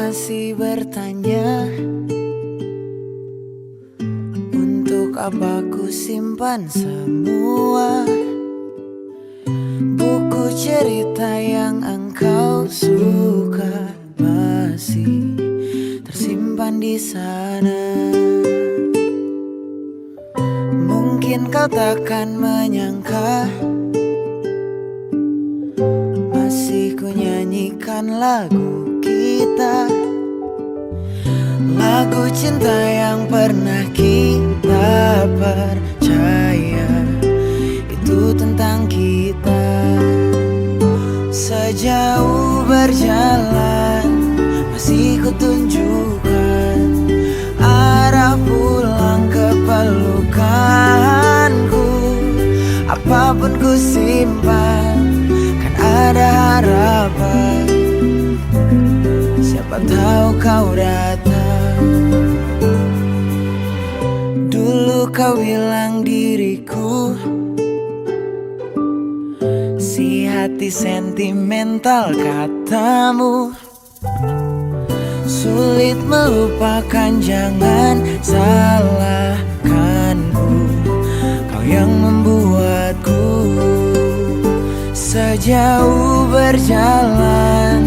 masih bertanya, untuk apa ku simpan semua buku cerita yang engkau suka masih tersimpan di sana. Mungkin kau takkan menyangka masih ku nyanyikan lagu kita, lagu cinta yang pernah kita percaya itu tentang kita. Sejauh berjalan masih ku tunjukkan arah pulang ke pelukanku. Apapun ku simpan kan ada harapan, siapa tahu kau datang. Dulu kau bilang diriku si hati sentimental katamu, sulit melupakan jangan salahkanku, kau yang membuatku. Sejauh berjalan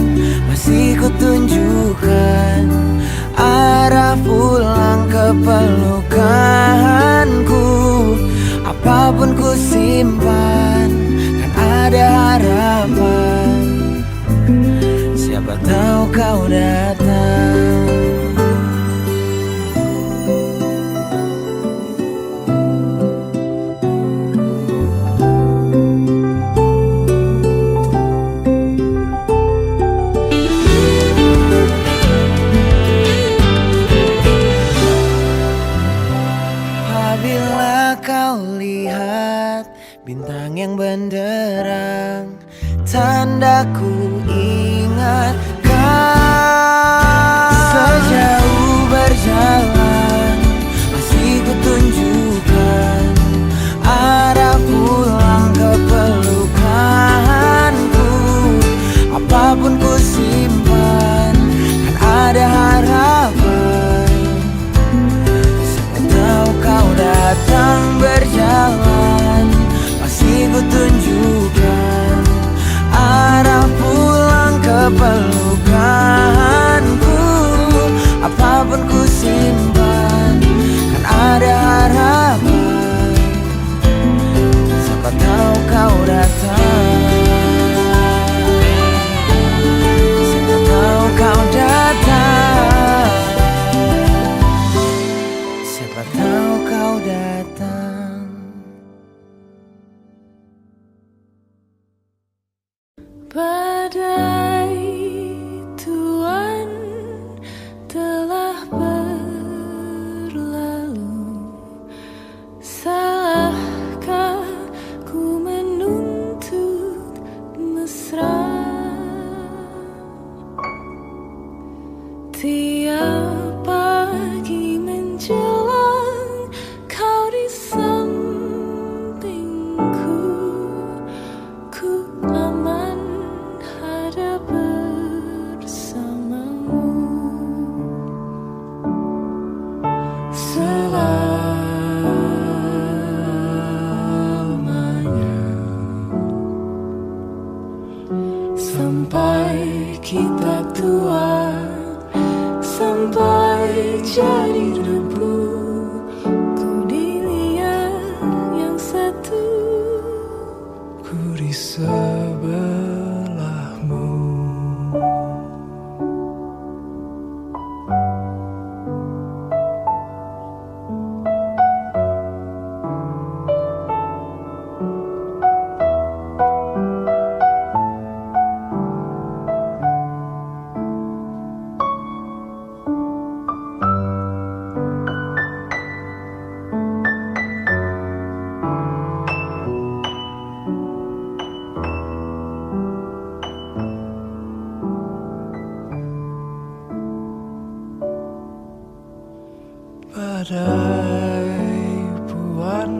masih ku tunjukkan arah pulang ke pelukanku. Apapun ku simpan kan ada harapan, siapa tahu kau datang. Apabila kau lihat bintang yang benderang, tandaku ingatkan. Sejauh berjalan masih ku tunjukkan arah pulang ke pelukanku. Apapun ku simpan kan ada harapan, siapa tahu kau datang. Berjalan masih ku tunjukkan arah pulang ke pelukanku. Apapun ku simpan kan ada harapan, siapa tahu kau datang. Siapa tahu kau datang, siapa tahu kau datang. Badai Tuhan telah berlalu, salahkah ku menuntut mesra? Tiap pagi menjelang kau di sampingku, ku aman ada bersamamu. Selamanya sampai kita tua, sampai jadi debu, ku dilihat yang satu, ku di sebelahmu. Badai Puan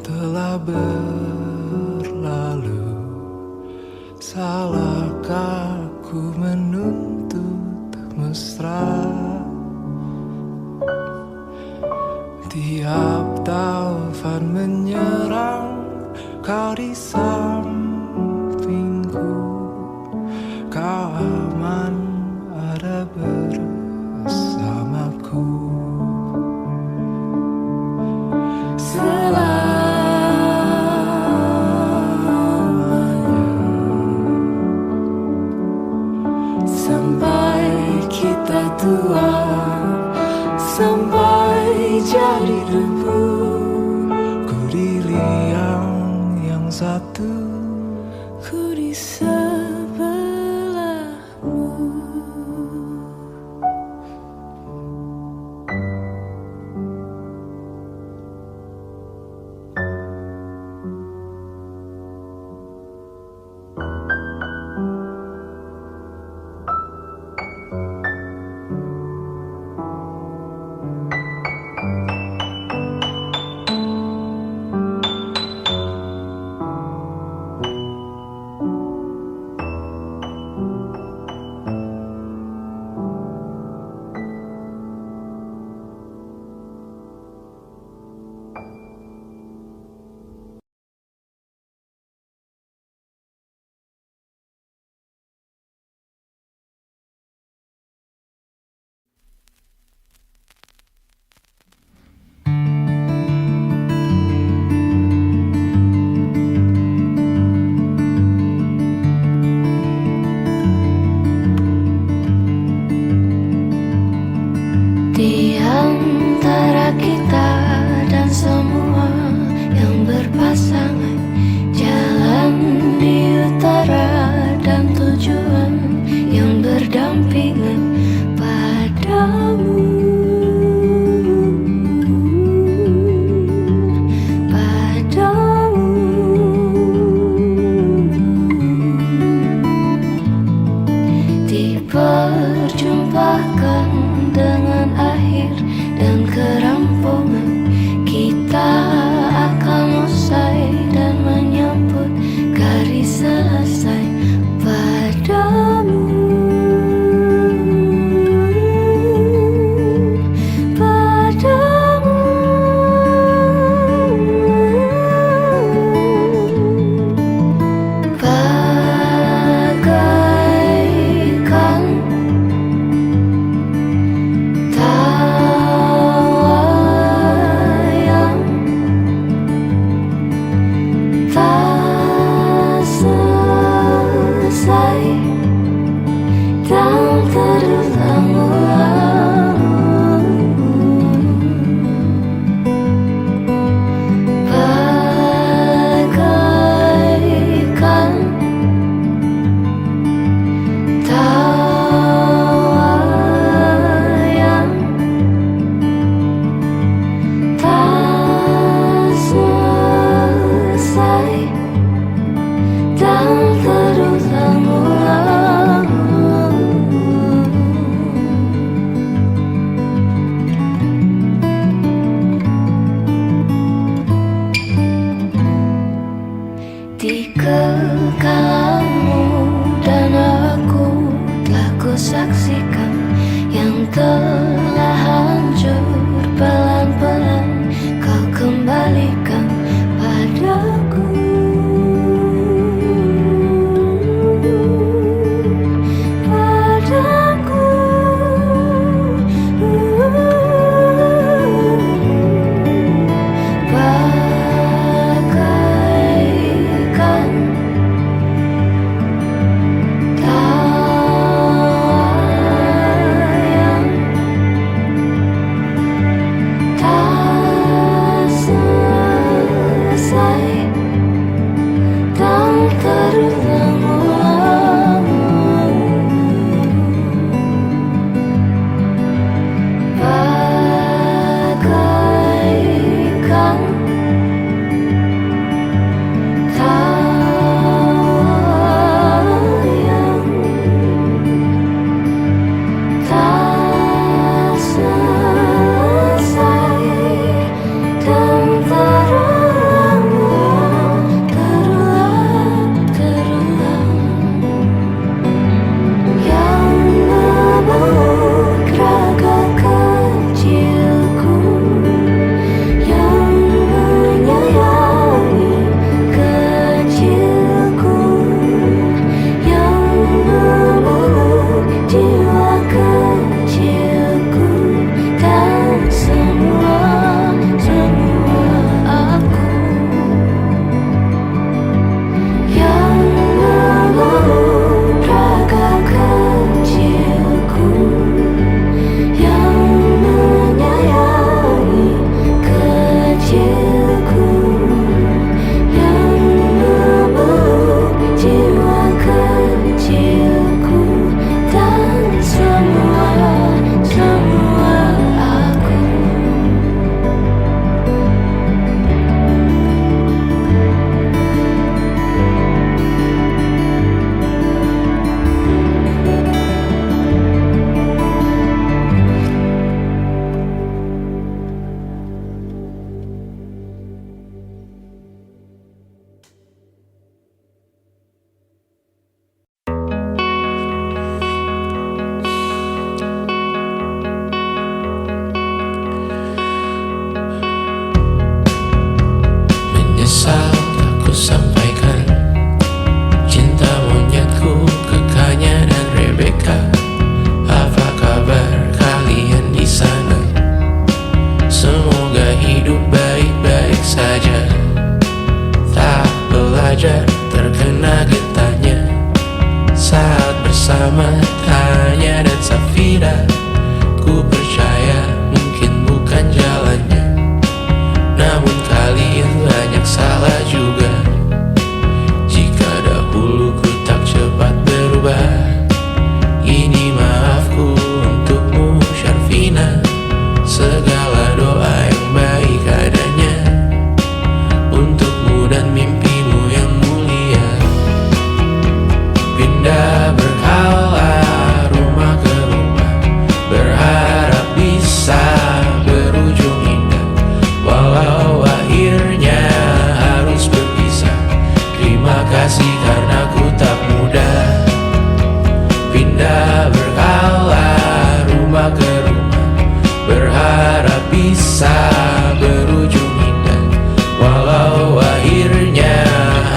telah berlalu, salahkah ku menuntut Tiap taufan menyerang, kau di sampingku. Kau aman ada bersamaku. Selamanya, sampai kita tua, sampai jadi debu. Ku di liang yang satu. terpaksa berujung indah. Walau akhirnya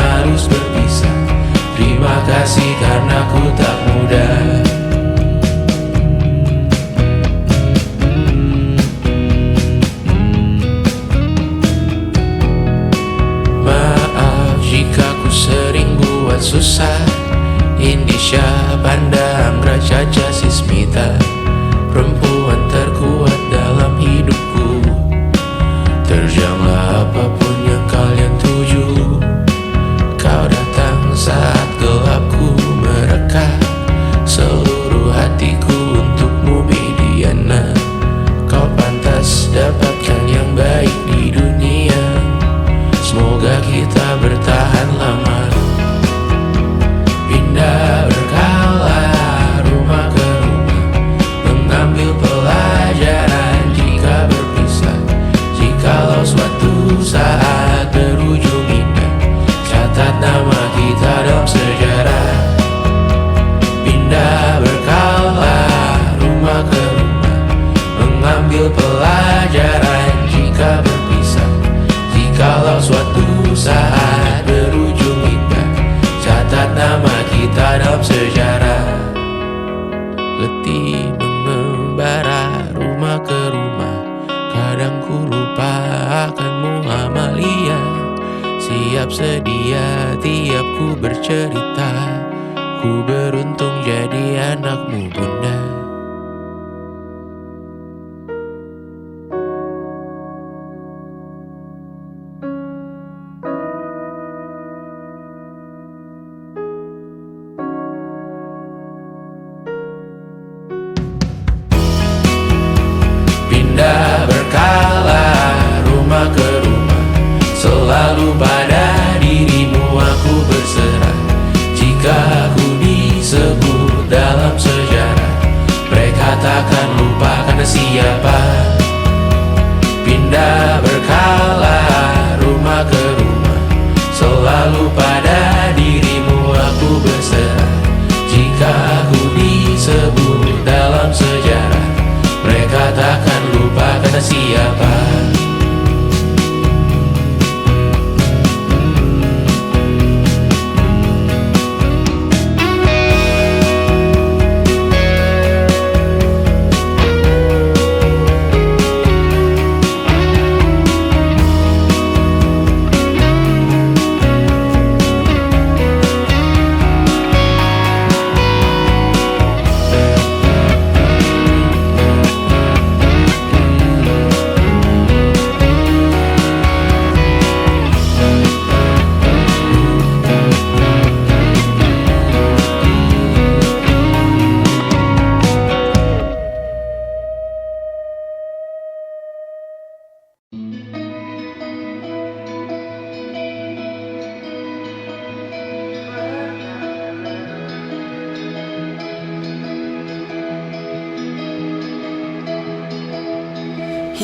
harus berpisah, terima kasih karena ku tak mudah. Maaf jika ku sering buat susah. Indisha Pandang Raja Sismita, perempuan terkuat dalam hidupku. Terjanglah apapun yang kalian tuju. Kau datang saat gelapku mereka, seluruh hatiku untukmu Mediana. Kau pantas dapatkan yang baik di dunia. Semoga kita bertahan lama. Pindah berkala rumah ke rumah, mengambil pelajaran jika berpisah. Jikalau suatu saat berujung indah, catat nama kita dalam sejarah. Pindah berkala rumah ke rumah, mengambil pelajaran jika berpisah. Jikalau suatu saat berujung indah, catat nama kita dalam sejarah. Letih mengembara rumah ke rumah, kadang ku lupa akanmu Amalia. Siap sedia tiap ku bercerita, ku beruntung jadi anakmu bunda. Pindah berkala rumah ke rumah, selalu pada dirimu aku berserah. Jika aku disebut dalam sejarah, mereka takkan lupa karena siapa. Pindah berkala rumah ke rumah, selalu pada dirimu aku berserah. Jika aku disebut dalam sejarah, mereka takkan lupa karena siapa.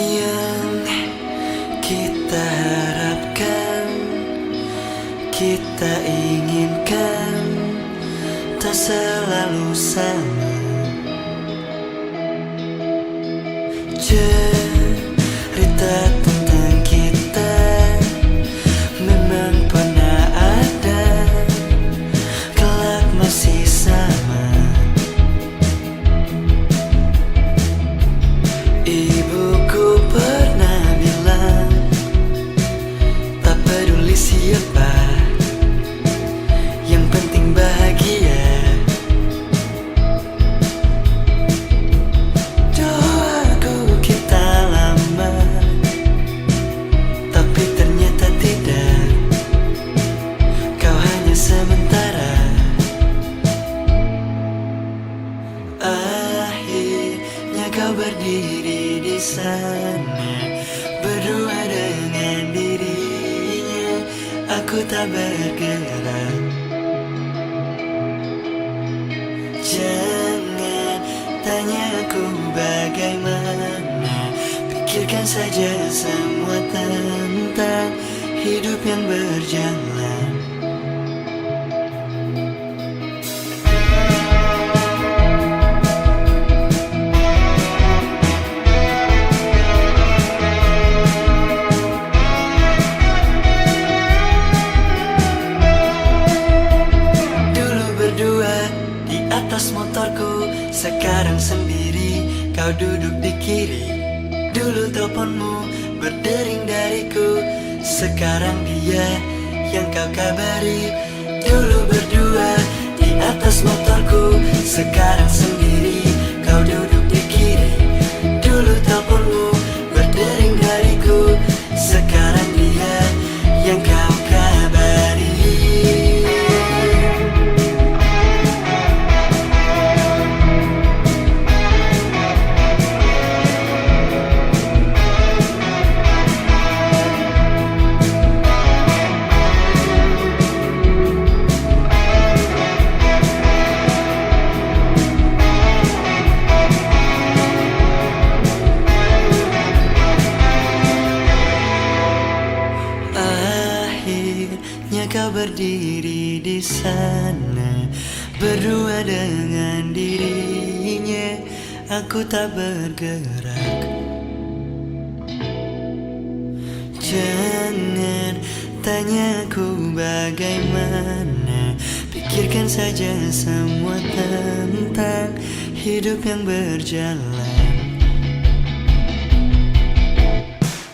Yang kita harapkan, kita inginkan, tak selalu sama. Cerita tentang kita memang pernah ada, kelak masih sama. Ibuku pernah bilang, tak peduli siapa, yang penting bahagia. Doaku kita lama, tapi ternyata tidak. Kau hanya sementara. Akhirnya kau berdiri di sana, berdua dengan dirinya. Aku tak bergerak. Jangan tanya aku bagaimana, pikirkan saja semua tentang hidup yang berjalan. kau duduk di kiri. Dulu teleponmu berdering dariku, sekarang dia yang kau kabari. Dulu berdua di atas motorku, sekarang sendiri kau duduk di kiri. Dulu teleponmu berdering dariku, sekarang dia yang kau kabari. Akhirnya kau berdiri di sana, berdua dengan dirinya. Aku tak bergerak. Jangan tanya aku bagaimana, pikirkan saja semua tentang hidup yang berjalan.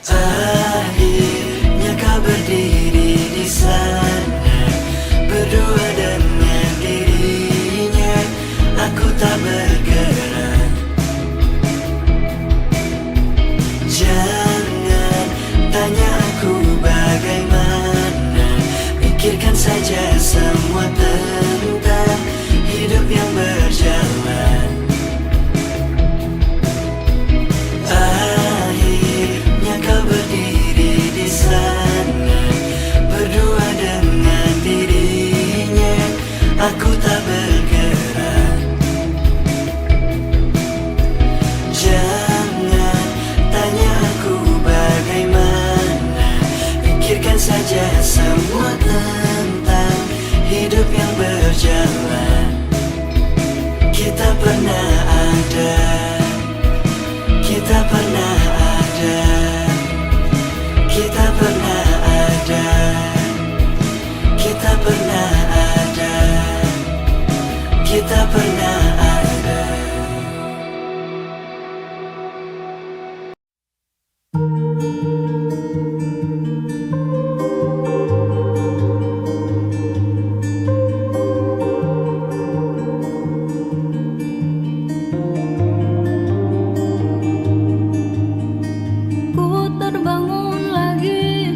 Akhirnya kau berdiri di sana, berdua dengan dirinya. Aku tak bergerak. Jangan tanya aku bagaimana, pikirkan saja semua tentang hidup yang berjalan. Akhirnya kau berdiri di sana, berdua dengan dirinya. Aku tak bergerak. Jangan tanya aku bagaimana, pikirkan saja semua tentang hidup yang berjalan. Kita pernah ada, kita pernah ada, kita pernah ada, kita pernah ada, kita pernah ada. Ku terbangun lagi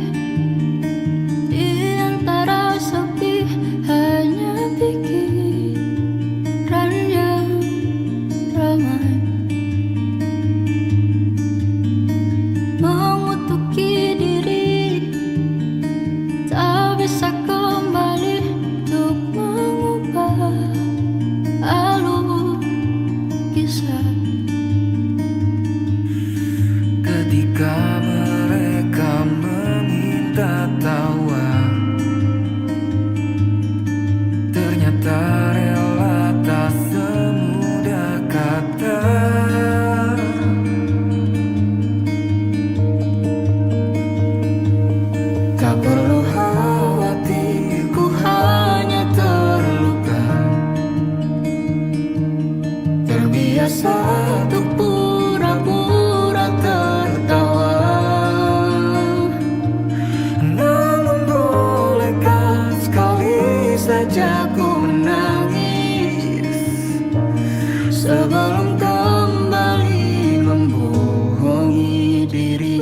di antara sepi, hanya pikiran yang ramai mengutuki diri, tak bisa kembali untuk mengubah alur kisah. Ketika mereka meminta tawa, ternyata rela tak semudah kata. Tak perlu khawatir, ku hanya terluka, terbiasa untuk pura-pura tertawa. Namun bolehkah sekali saja ku menangis sebelum kembali membohongi diri.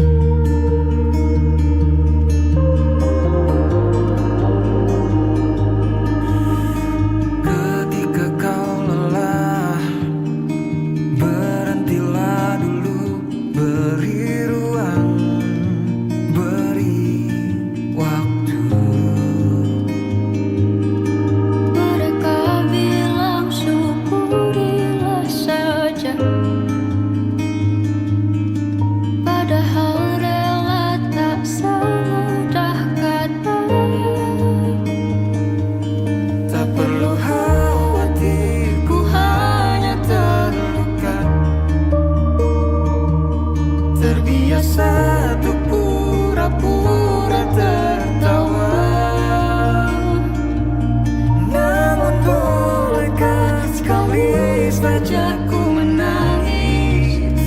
Ketika kau lelah, berhentilah dulu, beri ruang, beri waktu. Mereka bilang syukurilah saja, padahal rela tak semudah kata. Tak perlu khawatir, Ku hanya terluka, terbiasa untuk pura-pura tertawa. Namun bolehkah sekali saja ku menangis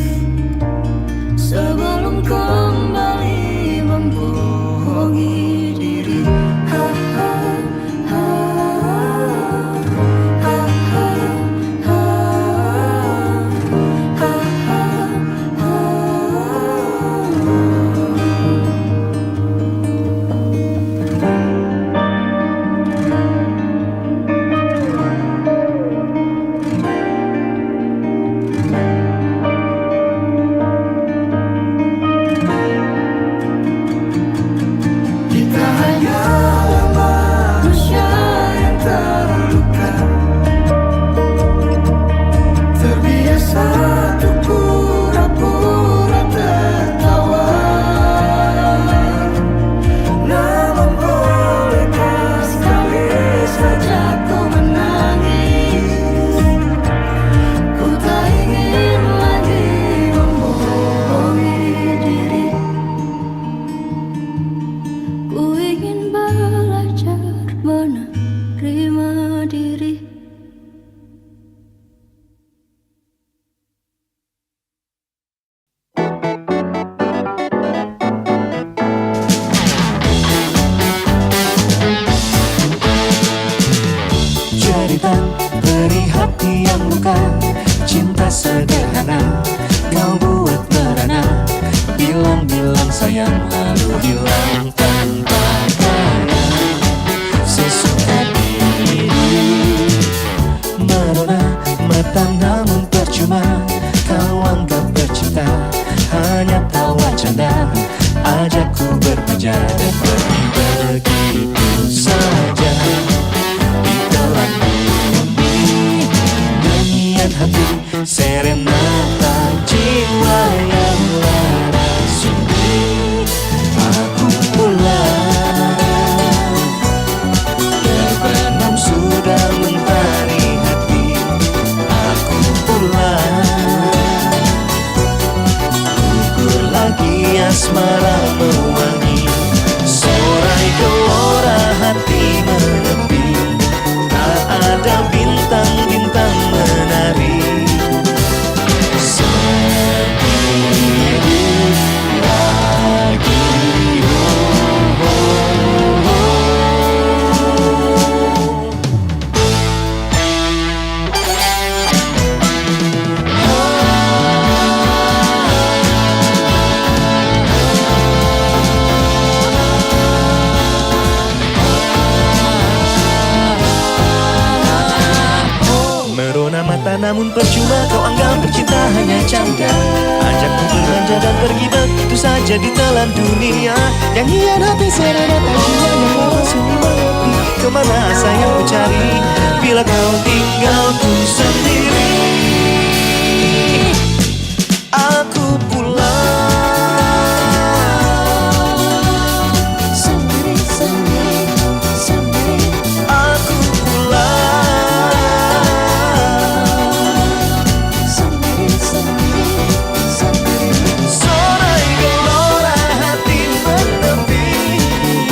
bercanda, ajakku berpijak dan pergi begitu saja. Ditelan bumi, nyanyian hati, serenata jiwa yang lara sunyi. Aku pulang, terbenam sudah mentari hati. Aku pulang, gugur lagi asmara mewangi. Sorai gelora hati menepi, tak ada bintang-bintang menari. Sendiri lagi, oh, oh, oh. Merona mata namun percuma kau anggap bercinta hanya canda. Ajakku belanja dan pergi begitu saja ditelan dunia. Nyanyian hati serenata jiwa yang lama sunyi menepi. Kemana saya ku cari bila kau tinggalku sendiri. Aku pulang, Sendiri, sendiri, sendiri. aku pulang. Sendiri, sendiri, sendiri. Sorai gelora hati menepi,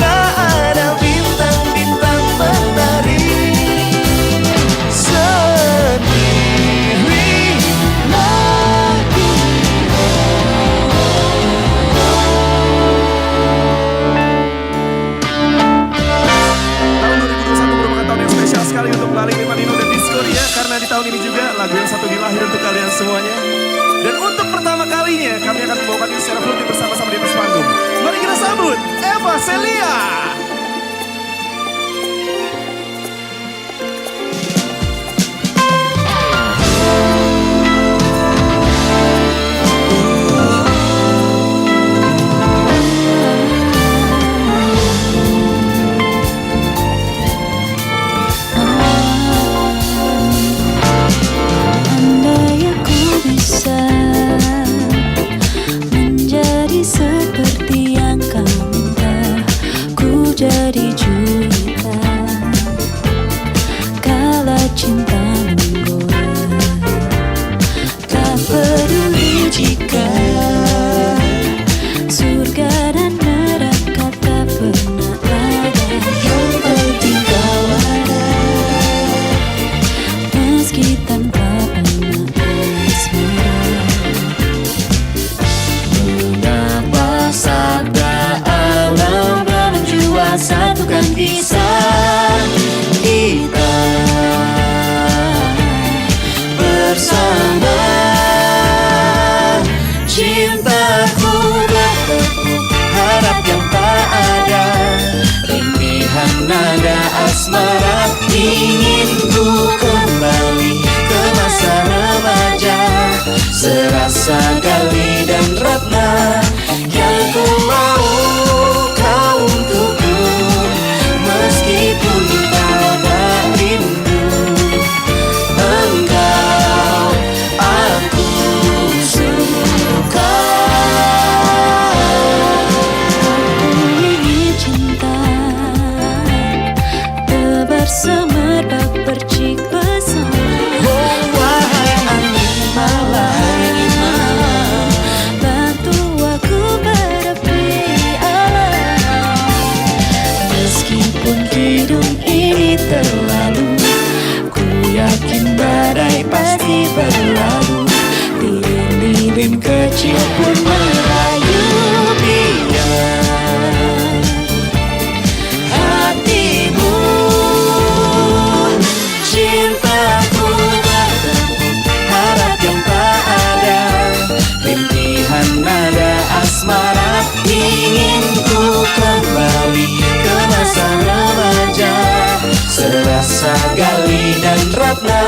tak ada bintang-bintang menari. Sendiri lagi. Tahun 2021 merupakan tahun yang spesial sekali untuk Bali Manino dan Disco ya. Karena di tahun ini juga lagu yang satu dilahir untuk kalian semuanya. Dan untuk pertama kalinya kami akan membawakan ini secara full bersama-sama di atas panggung. Mari kita sambut Eva Celia. Andai aku bisa menjadi seperti yang kau minta, ku jadi juwita. Kala cinta menggora, tak peduli jika surga dan neraka tak pernah ada. Yang penting kau ada, meski tanpa pernah asmara. Mengapa sabda alam menjua satukan kisah kita bersama. Cintaku bertepuk harap yang tak ada, rintihan nada asmara. Ingin ku kembali ke masa remaja, serasa Gali dan Ratna. Yang ku mau kau untukku, meskipun kau tak rindu. Engkau aku suka. Ini cinta tebar semerbak percik pesona. Oh wahai angin malam, Bantu aku berepi alam. Meskipun hidung ini terlalu, ku yakin badai pasti berlalu. Lilin-lilin kecil pun merayu. biar hatimu cintaku bertepuk harap yang tak ada, rintihan nada asmara. Ingin ku kembali ke masa remaja, serasa Gali dan Ratna.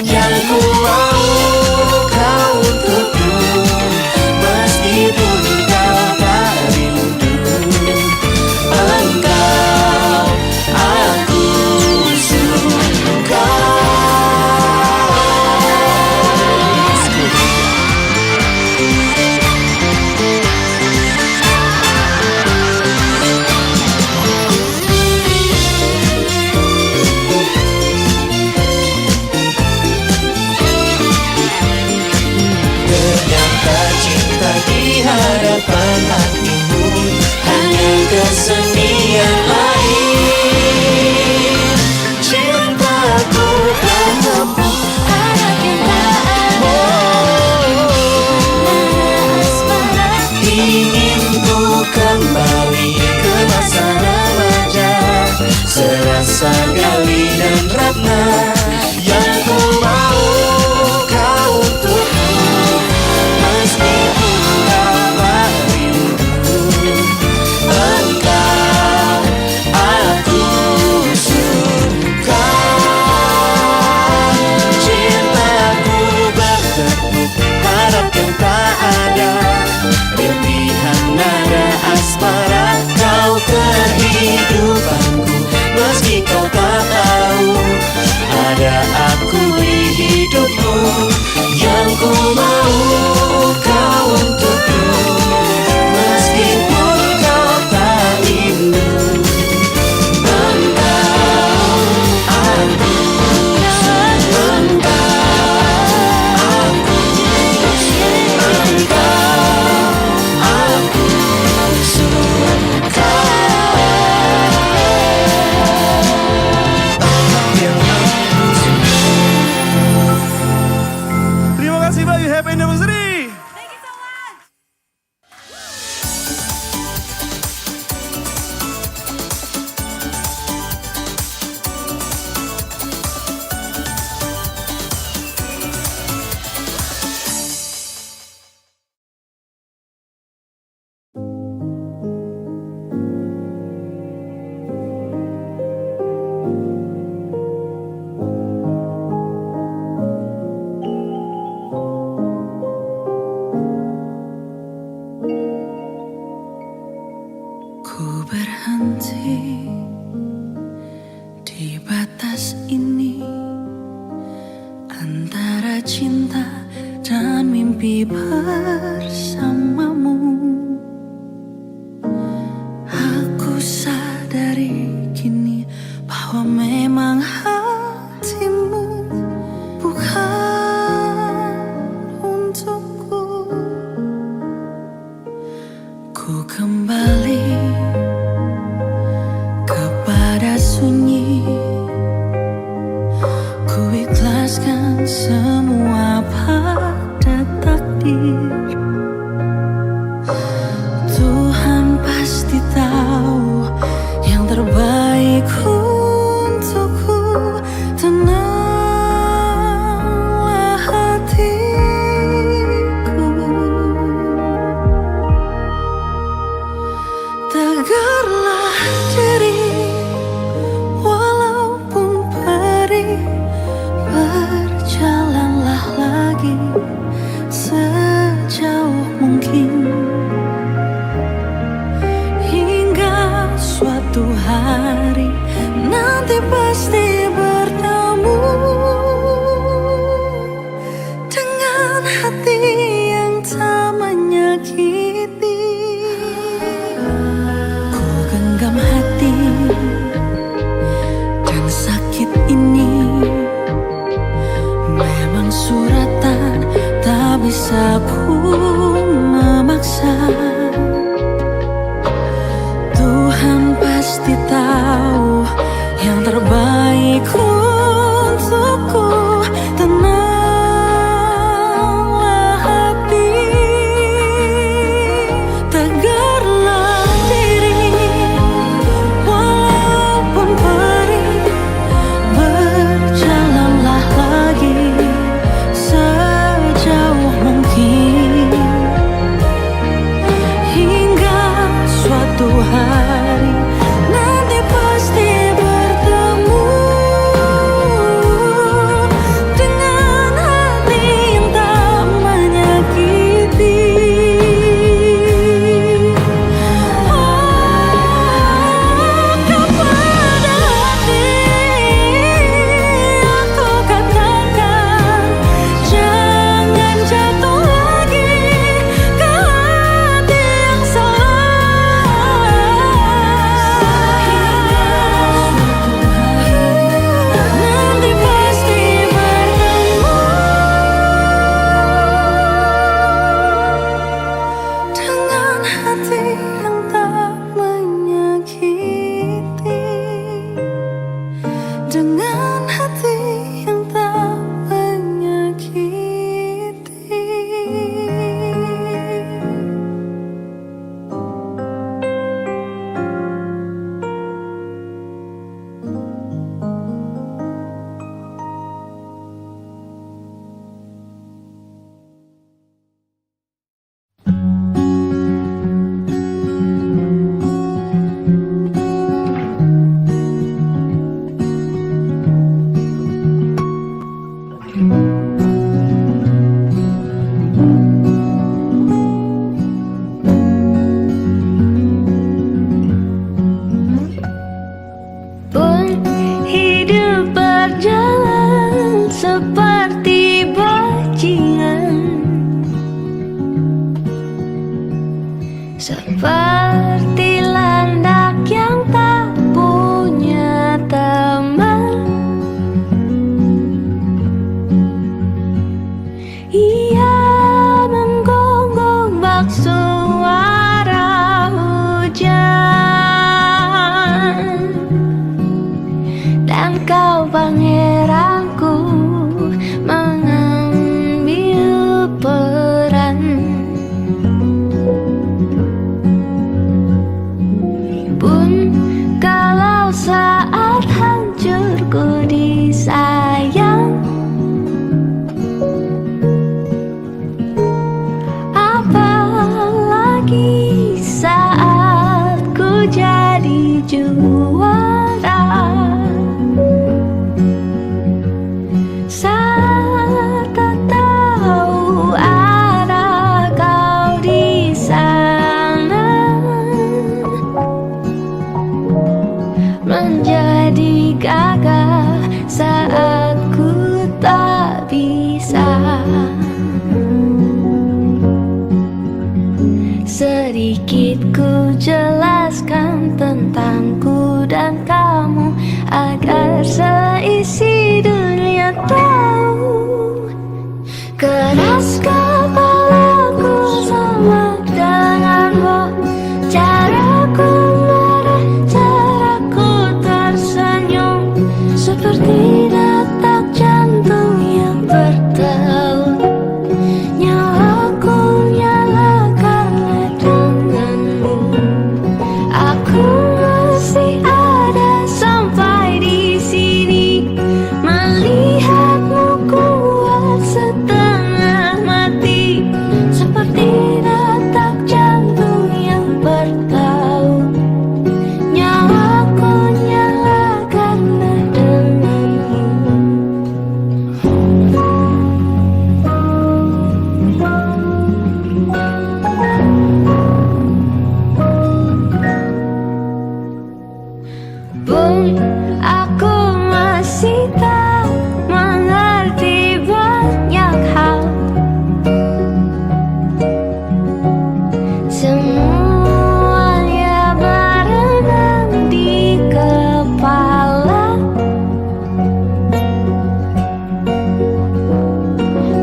Yang ku mau kau untukku, meskipun kau Ingin ku kembali ke masa remaja, serasa Gali dan Ratna. Yang ku mau kau untukku, meskipun tak rindu. Engkau aku suka, cintaku bertepuk harapkan tak ada rintihan nada asmara. Kau kehidupanku meski kau tak tahu ada aku di hidupmu. Yang ku mau kau untukku, meskipun kau tak rindu. Engkau aku, engkau aku, engkau aku suka. Terima kasih Bayu, happy anniversary. Ku berhenti di batas ini antara cinta dan mimpi bersamamu. Aku sadari kini bahwa memang hatimu bukan untukku. Ku kembali kepada sunyi, ku ikhlaskan semua pada takdir. Tuhan pasti tahu yang terbaik untukku. Tenanglah hatiku, tegarlah diri, walaupun perih berjalan seperti landak yang tak punya teman. Ia menggonggong bak suara hujan, dan kau pangeranku mengambil peran. Pun kalau saat hancurku disayang, apalagi saat ku jadi juara. Saat tak tahu arah kau di sana, menjadi gagah saat ku tak bisa. Sedikit ku jelaskan tentangku dan kamu, agar seisi dunia tahu. Keras kepalaku sama denganmu, caraku marah, caraku tersenyum, seperti detak jantung yang bertaut. Nyawaku nyala karena denganmu. Aku masih ada sampai di sini, melihatmu kuat setengah mati, seperti detak jantung yang bertaut. Nyawaku nyala karena denganmu. Pun aku masih tak mengerti banyak hal. Semuanya berenang di kepala,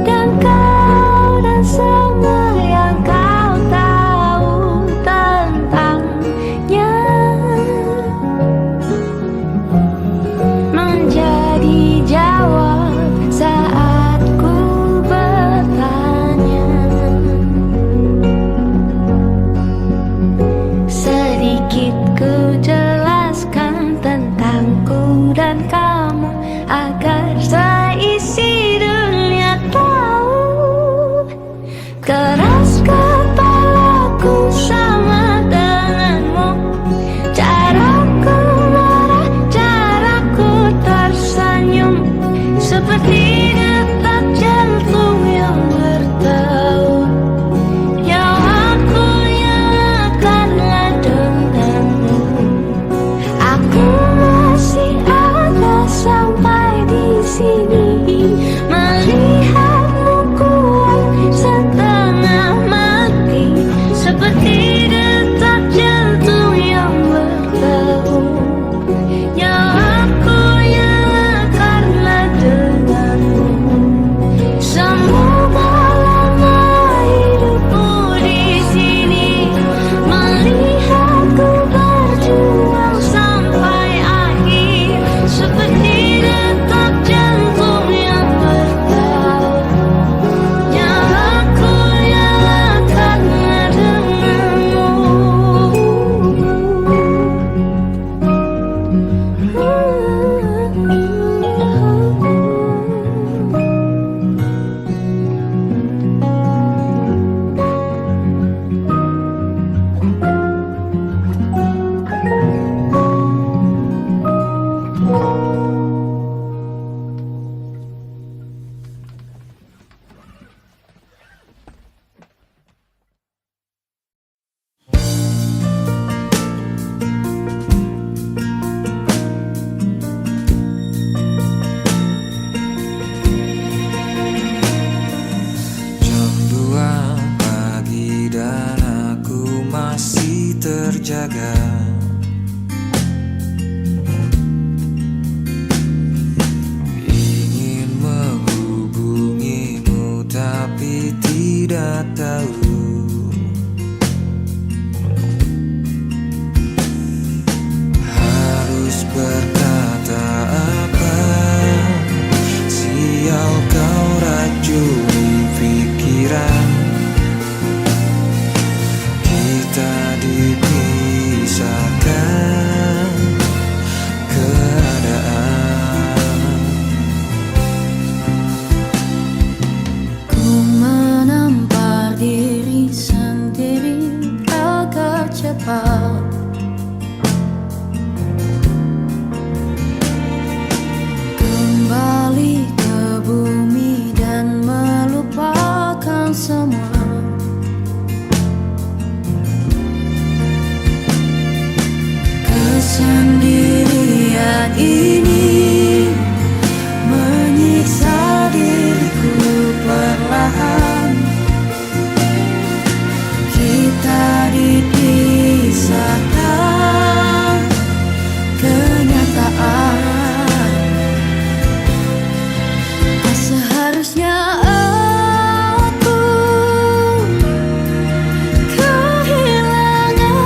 dan kau dan semua yang kau tahu tentangnya menjadi jawab saat ku bertanya. Sedikit ku jelaskan tentangku dan kamu, agar seisi dunia tahu. Keras kepalaku sama denganmu, caraku marah, caraku tersenyum, seperti detak jantung yang bertaut. Nyawaku nyala karena denganmu. Aku masih ada sampai di sini, melihatmu kuat setengah mati, seperti detak jantung yang bertaut. Nyawaku nyala karena denganmu. Semoga lama hidupku di sini, melihatku berjuang sampai akhir, seperti detak jantung yang bertaut. Nyawaku nyala karena denganmu. Jam 2 pagi dan aku masih terjaga. Ingin menghubungimu tapi tidak tahu harus berkata apa. Sial kau racuni pikiran, kita dipisahkan keadaan. Ku menampar diri sendiri agar cepat kembali ke bumi dan melupakan semua. Kesendirian ini menyiksa diriku perlahan. Kita dipisahkan kenyataan. Tak seharusnya aku kehilanganmu.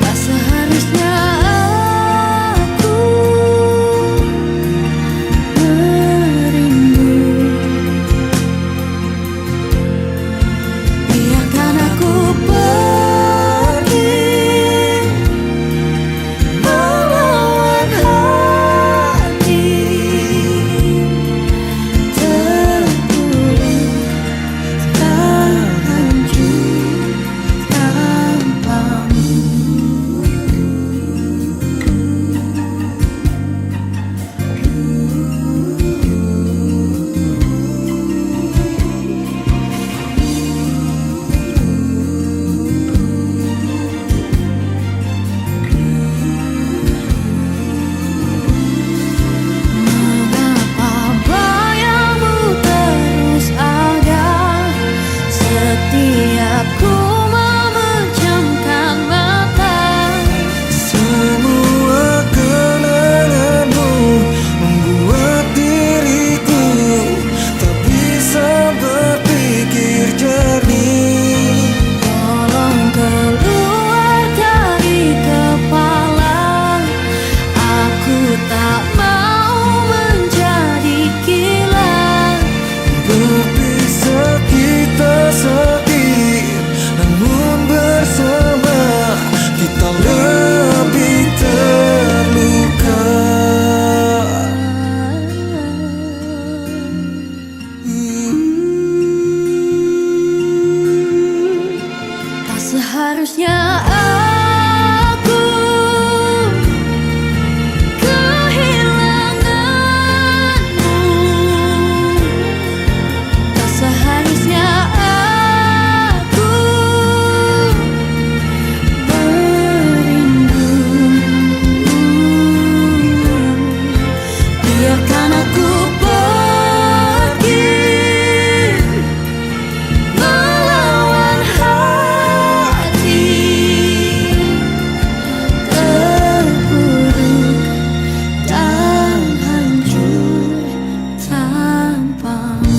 Tak seharusnya aku merindu. Biarkan aku pergi melawan hati terpuruk dan hancur tanpamu. Mengapa bayangmu terus ada setiap ku memejamkan mata? Semua kenanganmu membuat diriku tak bisa berpikir jernih. Tolong keluar dari kepala. Aku tak mau menjadi gila. Berpisah kita sakit, namun bersama kita lebih terluka. Tak seharusnya aku kehilanganmu. Tak seharusnya aku merindu. Biarkan aku pergi melawan hati terpuruk dan hancur tanpamu.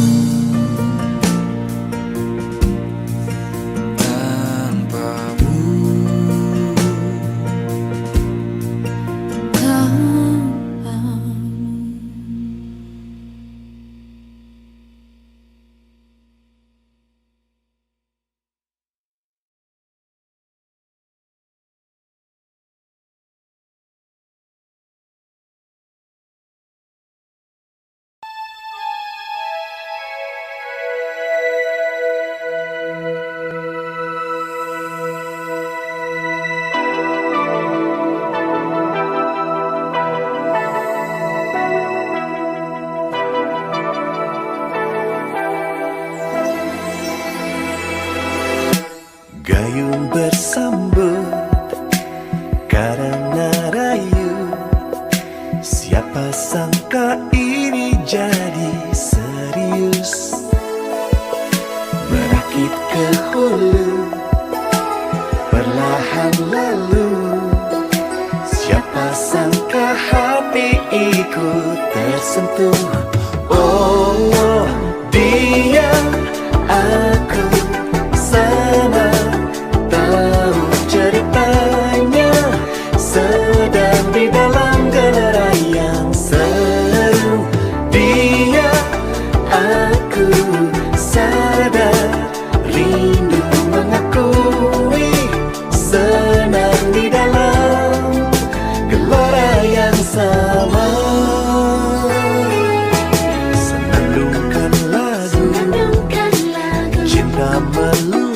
Gayung bersambut karena rayu. Siapa sangka ini jadi serius, berakhir dahulu, perlahan lalu. Siapa sangka hati ikut tersentuh. Oh, dia, aku sama, tahu ceritanya, sedang di dalam gelora yang seru. Dia, aku sadar, rindu mengakui, senang di dalam gelora yang sama. Senandungkan lagu, cinta melulu.